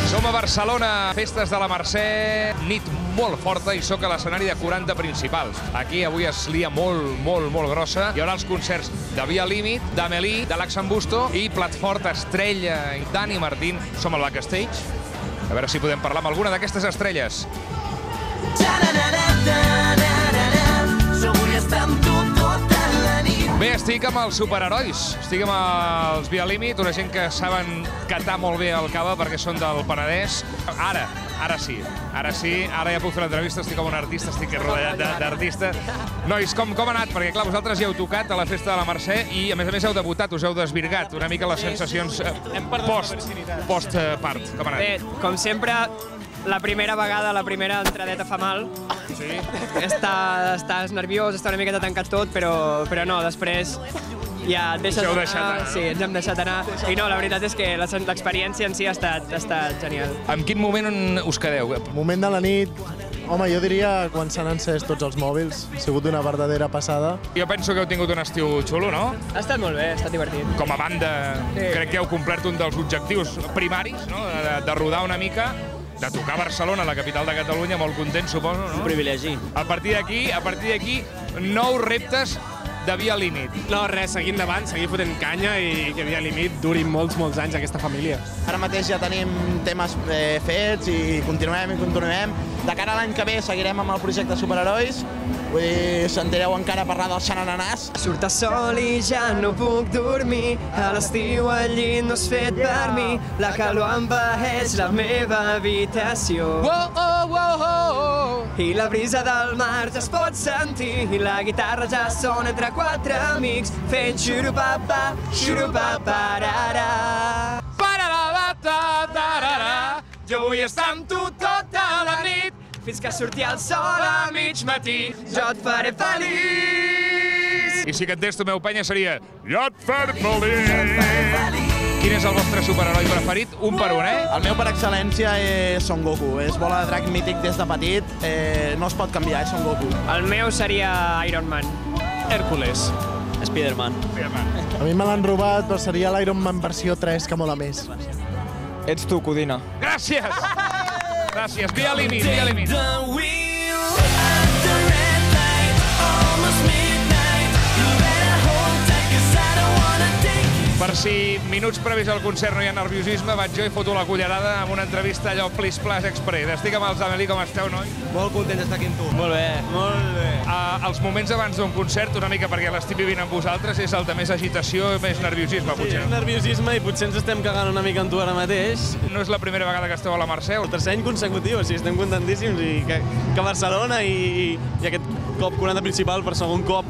Som a Barcelona, festes de la Mercè, nit molt forta i sóc a l'escenari de 40 principals. Aquí avui es lia molt grossa. Hi haurà els concerts de Via Límit, d'Amélie, de l'Axambusto i Platfort, Estrella i Dani Martín. Som al backstage. A veure si podem parlar amb alguna d'aquestes estrelles. Bé, estic amb els superherois. Estic amb els Via Límit, una gent que saben catar molt bé el cava perquè són del Penedès. Ara sí, ara ja puc fer l'entrevista, estic com un artista, estic rodeat d'artistes. Nois, com ha anat? Perquè, clar, vosaltres ja heu tocat a la festa de la Mercè i, a més heu debutat, us heu desvirgat una mica les sensacions post-part. Com ha anat? Bé, com sempre, la primera vegada, la primera entradeta fa mal. Sí? Estàs nerviós, està una miqueta tancat tot, però no, després ja et deixes anar. Sí, ens hem deixat anar. I no, la veritat és que l'experiència en si ha estat genial. En quin moment us quedeu? Moment de la nit, home, jo diria quan s'han encès tots els mòbils. Ha sigut una verdadera passada. Jo penso que heu tingut un estiu xulo, no? Ha estat molt bé, ha estat divertit. Com a banda, crec que heu complert un dels objectius primaris, no? De rodar una mica, de tocar a Barcelona, la capital de Catalunya, molt content, suposo, no? Un privilegi. A partir d'aquí, nous reptes de Via Límit. No, res, seguir endavant, seguir fotent canya i que Via Límit duri molts anys aquesta família. Ara mateix ja tenim temes fets i continuem. De cara a l'any que ve seguirem amb el projecte Superherois. Vull dir, sentireu encara parlar del xanananàs. Surt el sol i ja no puc dormir, a l'estiu el llit no és fet per mi, la calor envaeix la meva habitació. I la brisa del mar ja es pot sentir, i la guitarra ja sona entre quatre amics, fent xurupapa, xurupaparara. Jo vull estar amb tu tota la nit, fins que surti el sol a mig matí, jo et faré feliç. I si cantés tu meu penya seria Jo et faré feliç. Quin és el vostre superheroi preferit? Un per un, eh? El meu per excel·lència és Son Goku. És bola de drac mític des de petit. No es pot canviar, és Son Goku. El meu seria Iron Man. Hércules. Spiderman. A mi me l'han robat, però seria l'Iron Man versió 3, que mola més. Ets tu, Codina. Gràcies! Gràcies. Via Límit, Via Límit. Per si minuts previs al concert no hi ha nerviosisme, vaig jo i foto la cullerada amb una entrevista allò Plis-Plas Express. Estic amb els Amélie, com esteu, noi? Molt content d'estar aquí amb tu. Molt bé. Molt bé. Els moments abans d'un concert, una mica perquè l'estic vivint amb vosaltres, és el de més agitació i més nerviosisme, potser. Sí, és nerviosisme i potser ens estem cagant una mica amb tu ara mateix. No és la primera vegada que esteu a la Mercè. El tercer any consecutiu, o sigui, estem contentíssims i que Barcelona i aquest cop 40 principal per segon cop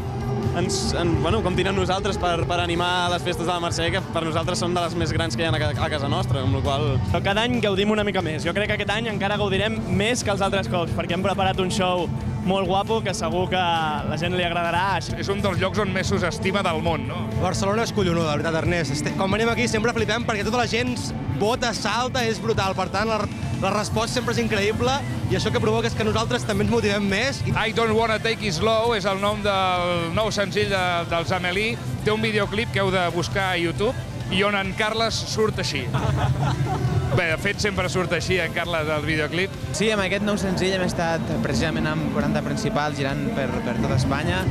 comptin amb nosaltres per animar les festes de la Mercè, que per nosaltres són de les més grans que hi ha a casa nostra, amb la qual cosa... Però cada any gaudim una mica més. Jo crec que aquest any encara gaudirem més que els altres cops, perquè hem preparat un show molt guapo que segur que a la gent li agradarà. És un dels llocs on més s'estima del món, no? Barcelona és collonuda, la veritat, Ernest. Quan venim aquí sempre flipem perquè tota la gent vota, salta, és brutal. Per tant, la resposta sempre és increïble i això que provoca és que nosaltres també ens motivem més. I Don't Wanna Take It Slow és el nom del nou senzill dels Amélie. Té un videoclip que heu de buscar a YouTube i on en Carles surt així. Bé, de fet, sempre surt així en Carles al videoclip. Sí, amb aquest nou senzill hem estat precisament amb 40 principals girant per tota Espanya.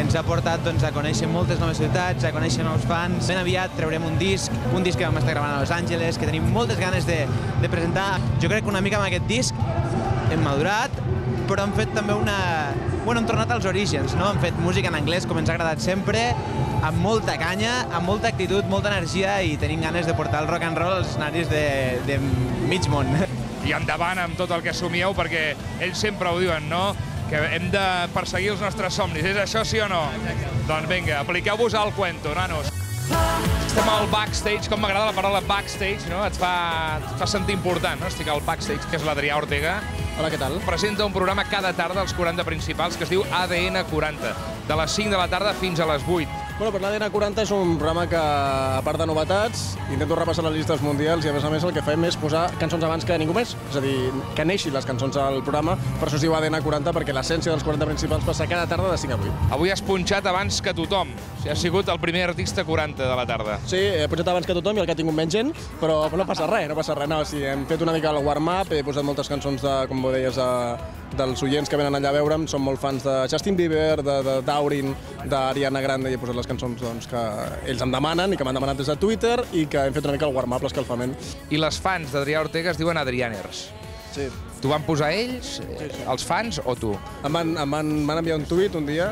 Ens ha portat a conèixer moltes noves ciutats, a conèixer nous fans. Ben aviat traurem un disc que vam estar gravant a Los Angeles, que tenim moltes ganes de presentar. Jo crec que una mica amb aquest disc hem madurat, però hem fet també hem tornat als orígens, no? Hem fet música en anglès, com ens ha agradat sempre, amb molta canya, amb molta actitud, molta energia i tenim ganes de portar el rock and roll als escenaris de mig món. I endavant amb tot el que somieu, perquè ells sempre ho diuen, no? Que hem de perseguir els nostres somnis. És això, sí o no? Doncs vinga, apliqueu-vos al cuento, nanos. Estem al backstage, com m'agrada la paraula backstage, no? Et fa sentir important, no? Estic al backstage, que és l'Adrià Ortega. Hola, què tal? Presenta un programa cada tarda als 40 principals que es diu ADN 40, de les 5 de la tarda fins a les 8. Bueno, per l'ADN 40 és un programa que, a part de novetats, intento repassar les llistes mundials i, a més, el que fem és posar cançons abans que ningú més. És a dir, que neixin les cançons al programa, per això es diu ADN 40, perquè l'essència dels 40 principals passa cada tarda de 5 a 8. Avui has punxat abans que tothom. Ha sigut el primer artista 40 de la tarda. Sí, he pujat abans que tothom i el que ha tingut menys gent, però no passa res, no passa res. No, sí, hem fet una mica el warm-up, he posat moltes cançons, com ho deies, dels oients que venen allà a veure'm. Són molt fans de Justin Bieber, de Daurin, d'Ariana Grande, i he posat les cançons que ells em demanen i que m'han demanat des de Twitter i que hem fet una mica el warm-up, l'escalfament. I les fans d'Adrià Ortega es diuen Adrianers. Sí. T'ho van posar ells, els fans, o tu? Em van enviar un tuit un dia...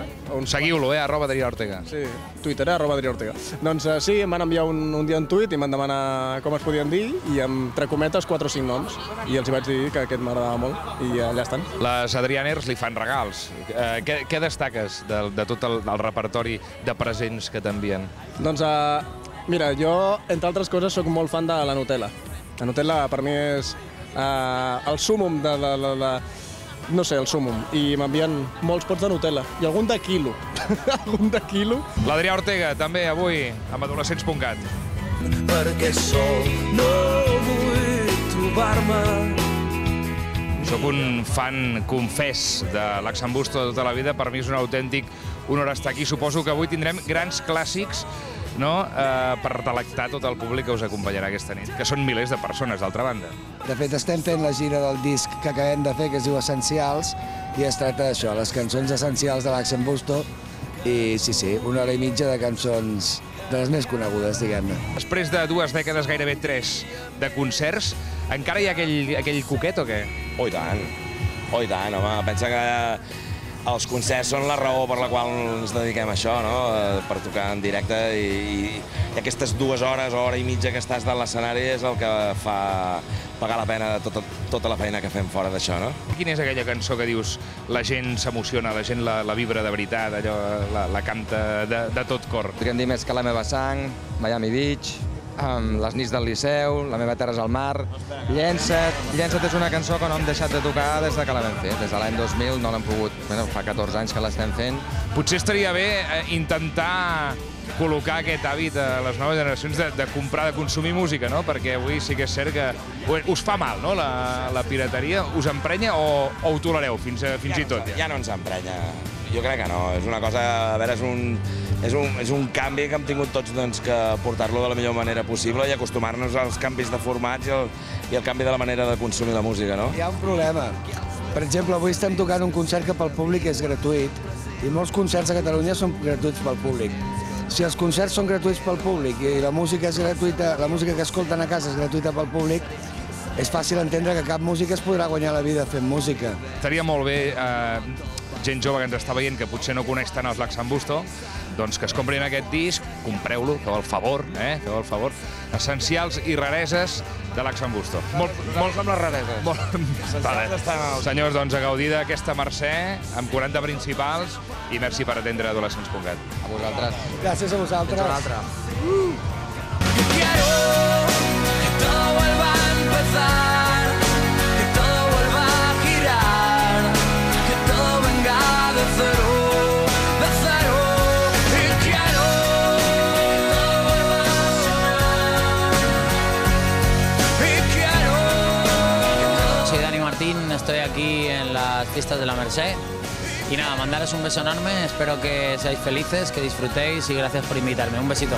Seguiu-lo, @Adrià Ortega. Sí, Twitter, @Adrià Ortega. Doncs sí, em van enviar un dia un tuit i em van demanar com es podien dir i entre cometes 4 o 5 noms i els hi vaig dir que aquest m'agradava molt i allà estan. Les Adrianers li fan regals. Què destaques de tot el repertori de presents que t'envien? Doncs mira, jo, entre altres coses, sóc molt fan de la Nutella. La Nutella per mi és el súmum no sé, el súmum. I m'envien molts pots de Nutella. I algun de quilo. Algun de quilo. L'Adrià Ortega, també, avui, amb Adolescents.cat. Perquè sol no vull trobar-me. Soc un fan confés de l'Axambusto de tota la vida. Per mi és un autèntic honor estar aquí. Suposo que avui tindrem grans clàssics per delectar tot el públic que us acompanyarà aquesta nit, que són milers de persones, d'altra banda. De fet, estem fent la gira del disc que acabem de fer, que es diu Essencials, i es tracta d'això, les cançons essencials de l'Axambusto, i sí, 1 hora i mitja de cançons de les més conegudes, diguem-ne. Després de 2 dècades, gairebé 3, de concerts, encara hi ha aquell coquet o què? Oh, i tant, home. Pensa que els concerts són la raó per la qual ens dediquem a això, no? Per tocar en directe i aquestes 2 hores o hora i mitja que estàs de l'escenari és el que fa pagar la pena de tota la feina que fem fora d'això, no? Quina és aquella cançó que dius la gent s'emociona, la gent la vibra de veritat, allò, la canta de tot cor? Podríem dir més que La meva sang, Miami Beach, Les nits del Liceu, La meva terra és al mar. Llença't és una cançó que no hem deixat de tocar des que la vam fer. Des de l'any 2000 no l'hem pogut... Fa 14 anys que l'estem fent. Potser estaria bé intentar col·locar aquest hàbit a les noves generacions de comprar, de consumir música, no? Perquè avui sí que és cert que us fa mal, no?, la pirateria. Us emprenya o ho tolereu fins i tot? Ja no ens emprenya. Jo crec que no. És una cosa... A veure, és un canvi que hem tingut tots que portar-lo de la millor manera possible i acostumar-nos als canvis de formats i al canvi de la manera de consumir la música, no? Hi ha un problema. Per exemple, avui estem tocant un concert que pel públic és gratuït i molts concerts a Catalunya són gratuïts pel públic. Si els concerts són gratuïts pel públic i la música és gratuïta, la música que escolten a casa és gratuïta pel públic, és fàcil entendre que cap músic es podrà guanyar la vida fent música. Estaria molt bé gent jove que ens està veient, que potser no coneix tant els l'Axambusto, doncs que es comprin aquest disc, compreu-lo, feu el favor, feu el favor. Essencials i rareses de l'Axambusto. Molt amb les rareses. Senyors, doncs a gaudir d'aquesta Mercè amb 40 principals i merci per atendre Adolescents.cat. A vosaltres. Gràcies a vosaltres. Fins una altra. Quiero que todo vuelva a empezar, que todo vuelva a girar, que todo venga de cero, de cero. Y quiero que todo vuelva a sonar. Y quiero que todo... Soy Dani Martín, estoy aquí en las fiestas de la Mercè. Y nada, mandaros un beso enorme, espero que seáis felices, que disfrutéis y gracias por invitarme. Un besito.